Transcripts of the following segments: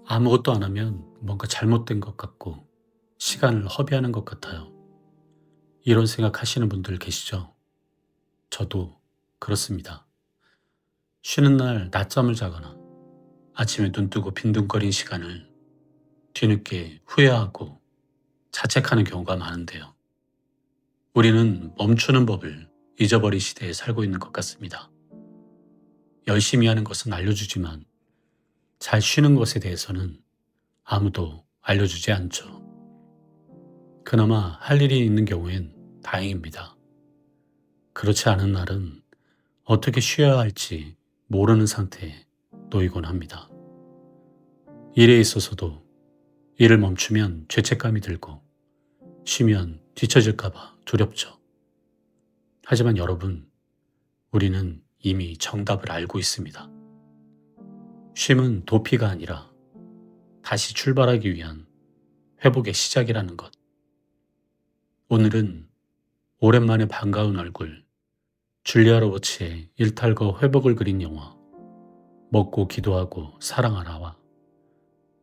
아무것도 안 하면 뭔가 잘못된 것 같고 시간을 허비하는 것 같아요. 이런 생각하시는 분들 계시죠? 저도 그렇습니다. 쉬는 날 낮잠을 자거나 아침에 눈 뜨고 빈둥거린 시간을 뒤늦게 후회하고 자책하는 경우가 많은데요. 우리는 멈추는 법을 잊어버린 시대에 살고 있는 것 같습니다. 열심히 하는 것은 알려주지만 잘 쉬는 것에 대해서는 아무도 알려주지 않죠. 그나마 할 일이 있는 경우엔 다행입니다. 그렇지 않은 날은 어떻게 쉬어야 할지 모르는 상태에 놓이곤 합니다. 일에 있어서도 일을 멈추면 죄책감이 들고 쉬면 뒤처질까봐 두렵죠. 하지만 여러분, 우리는 이미 정답을 알고 있습니다. 쉼은 도피가 아니라 다시 출발하기 위한 회복의 시작이라는 것. 오늘은 오랜만에 반가운 얼굴, 줄리아 로버츠의 일탈과 회복을 그린 영화 먹고 기도하고 사랑하라와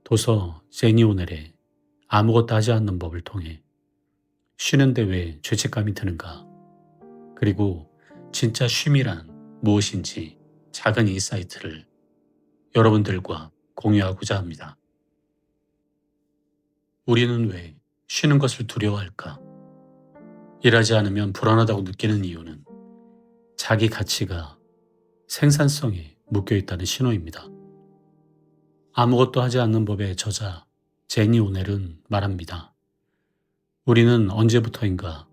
도서 제니 오넬의 아무것도 하지 않는 법을 통해 쉬는데 왜 죄책감이 드는가, 그리고 진짜 쉼이란 무엇인지 작은 인사이트를 여러분들과 공유하고자 합니다. 우리는 왜 쉬는 것을 두려워할까? 일하지 않으면 불안하다고 느끼는 이유는 자기 가치가 생산성에 묶여 있다는 신호입니다. 아무것도 하지 않는 법의 저자 제니 오넬은 말합니다. 우리는 언제부터인가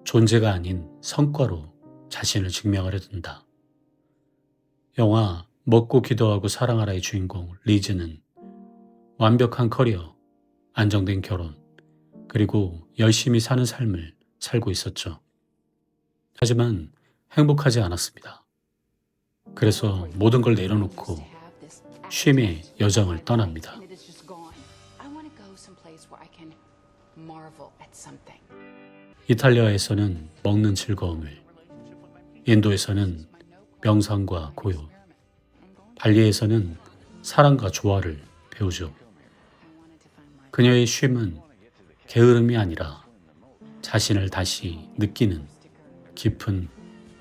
존재가 아닌 성과로 자신을 증명하려 든다. 영화 먹고 기도하고 사랑하라의 주인공 리즈는 완벽한 커리어, 안정된 결혼, 그리고 열심히 사는 삶을 살고 있었죠. 하지만 행복하지 않았습니다. 그래서 모든 걸 내려놓고 쉼의 여정을 떠납니다. 이탈리아에서는 먹는 즐거움을, 인도에서는 명상과 고요, 발리에서는 사랑과 조화를 배우죠. 그녀의 쉼은 게으름이 아니라 자신을 다시 느끼는 깊은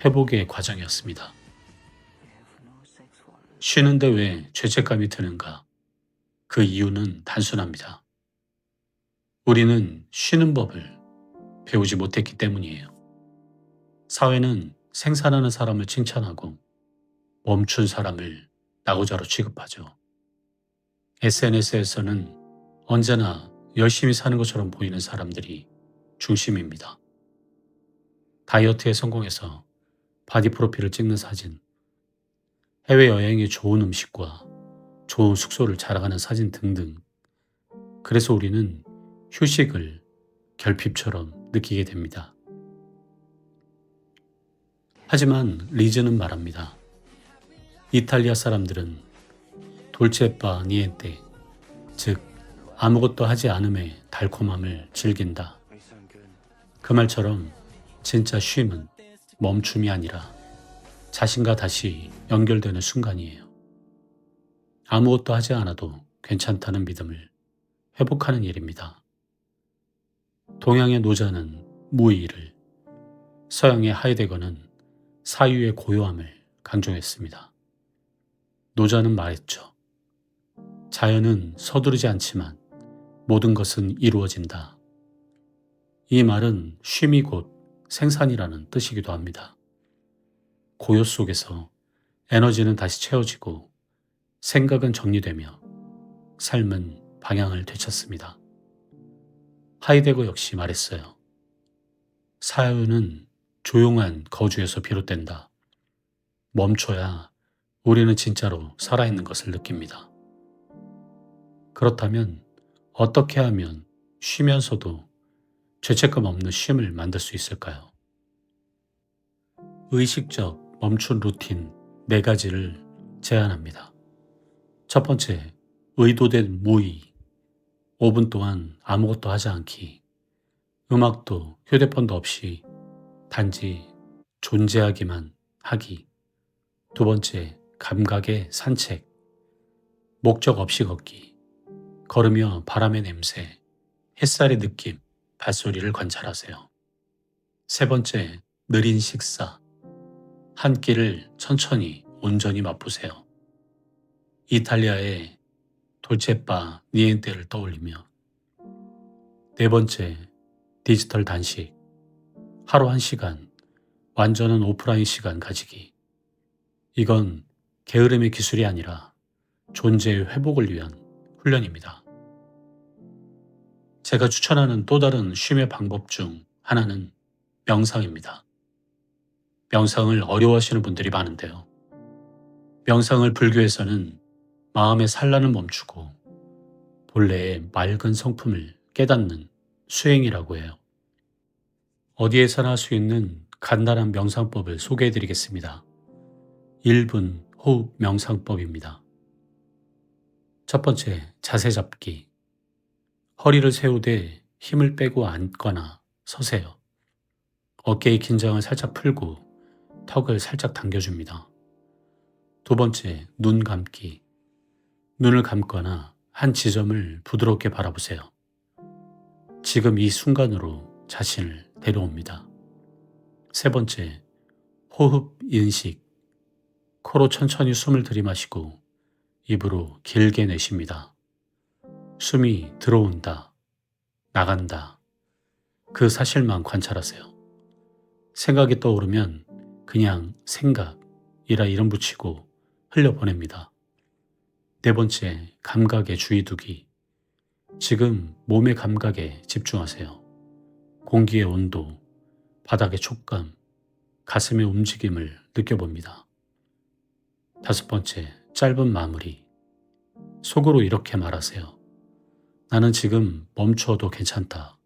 회복의 과정이었습니다. 쉬는데 왜 죄책감이 드는가? 그 이유는 단순합니다. 우리는 쉬는 법을 배우지 못했기 때문이에요. 사회는 생산하는 사람을 칭찬하고 멈춘 사람을 낙오자로 취급하죠. SNS에서는 언제나 열심히 사는 것처럼 보이는 사람들이 중심입니다. 다이어트에 성공해서 바디 프로필을 찍는 사진, 해외여행의 좋은 음식과 좋은 숙소를 자랑하는 사진 등등. 그래서 우리는 휴식을 결핍처럼 느끼게 됩니다. 하지만 리즈는 말합니다. 이탈리아 사람들은 돌체파 니엔테, 즉 아무것도 하지 않음의 달콤함을 즐긴다. 그 말처럼 진짜 쉼은 멈춤이 아니라 자신과 다시 연결되는 순간이에요. 아무것도 하지 않아도 괜찮다는 믿음을 회복하는 일입니다. 동양의 노자는 무의를, 서양의 하이데거는 사유의 고요함을 강조했습니다. 노자는 말했죠. 자연은 서두르지 않지만 모든 것은 이루어진다. 이 말은 쉼이 곧 생산이라는 뜻이기도 합니다. 고요 속에서 에너지는 다시 채워지고 생각은 정리되며 삶은 방향을 되찾습니다. 하이데거 역시 말했어요. 사유는 조용한 거주에서 비롯된다. 멈춰야 우리는 진짜로 살아있는 것을 느낍니다. 그렇다면 어떻게 하면 쉬면서도 죄책감 없는 쉼을 만들 수 있을까요? 의식적 멈춘 루틴 4가지를 제안합니다. 첫 번째, 의도된 무의. 5분 동안 아무것도 하지 않기. 음악도 휴대폰도 없이 단지 존재하기만 하기. 두 번째, 감각의 산책. 목적 없이 걷기. 걸으며 바람의 냄새, 햇살의 느낌, 발소리를 관찰하세요. 세 번째, 느린 식사. 한 끼를 천천히 온전히 맛보세요. 이탈리아의 돌체바 니엔테를 떠올리며. 네 번째, 디지털 단식. 하루 1시간, 완전한 오프라인 시간 가지기. 이건 게으름의 기술이 아니라 존재의 회복을 위한 훈련입니다. 제가 추천하는 또 다른 쉼의 방법 중 하나는 명상입니다. 명상을 어려워하시는 분들이 많은데요. 명상을 불교에서는 마음의 산란을 멈추고 본래의 맑은 성품을 깨닫는 수행이라고 해요. 어디에서나 할 수 있는 간단한 명상법을 소개해 드리겠습니다. 1분 호흡 명상법입니다. 첫 번째, 자세 잡기. 허리를 세우되 힘을 빼고 앉거나 서세요. 어깨의 긴장을 살짝 풀고 턱을 살짝 당겨줍니다. 두 번째, 눈 감기. 눈을 감거나 한 지점을 부드럽게 바라보세요. 지금 이 순간으로 자신을 데려옵니다. 세 번째, 호흡 인식. 코로 천천히 숨을 들이마시고 입으로 길게 내쉽니다. 숨이 들어온다, 나간다. 그 사실만 관찰하세요. 생각이 떠오르면 그냥 생각이라 이름 붙이고 흘려보냅니다. 네 번째, 감각에 주의 두기. 지금 몸의 감각에 집중하세요. 공기의 온도, 바닥의 촉감, 가슴의 움직임을 느껴봅니다. 다섯 번째, 짧은 마무리. 속으로 이렇게 말하세요. 나는 지금 멈춰도 괜찮다.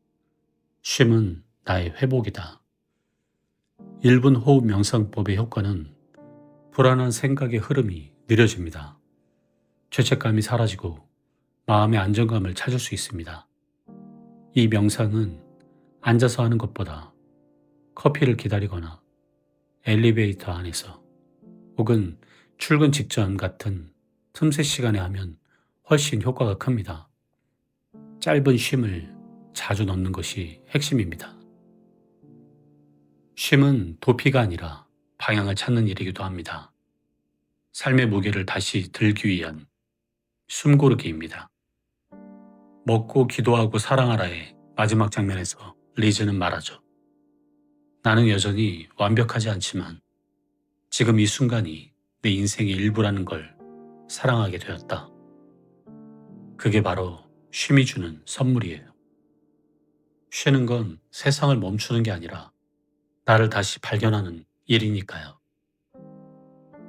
쉼은 나의 회복이다. 1분 호흡 명상법의 효과는 불안한 생각의 흐름이 느려집니다. 죄책감이 사라지고 마음의 안정감을 찾을 수 있습니다. 이 명상은 앉아서 하는 것보다 커피를 기다리거나 엘리베이터 안에서 혹은 출근 직전 같은 틈새 시간에 하면 훨씬 효과가 큽니다. 짧은 쉼을 자주 넣는 것이 핵심입니다. 쉼은 도피가 아니라 방향을 찾는 일이기도 합니다. 삶의 무게를 다시 들기 위한 숨고르기입니다. 먹고 기도하고 사랑하라의 마지막 장면에서 리즈는 말하죠. 나는 여전히 완벽하지 않지만 지금 이 순간이 내 인생의 일부라는 걸 사랑하게 되었다. 그게 바로 쉼이 주는 선물이에요. 쉬는 건 세상을 멈추는 게 아니라 나를 다시 발견하는 일이니까요.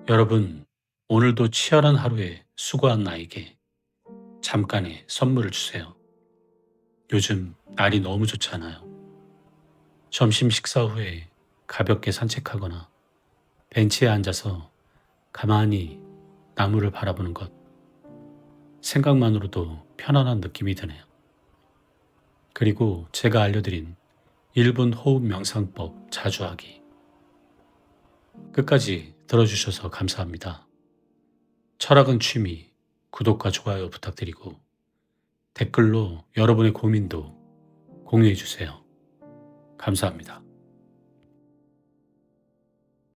여러분, 오늘도 치열한 하루에 수고한 나에게 잠깐의 선물을 주세요. 요즘 날이 너무 좋지 않아요? 점심 식사 후에 가볍게 산책하거나 벤치에 앉아서 가만히 나무를 바라보는 것, 생각만으로도 편안한 느낌이 드네요. 그리고 제가 알려드린 1분 호흡 명상법 자주 하기. 끝까지 들어주셔서 감사합니다. 철학은 취미, 구독과 좋아요 부탁드리고 댓글로 여러분의 고민도 공유해 주세요. 감사합니다.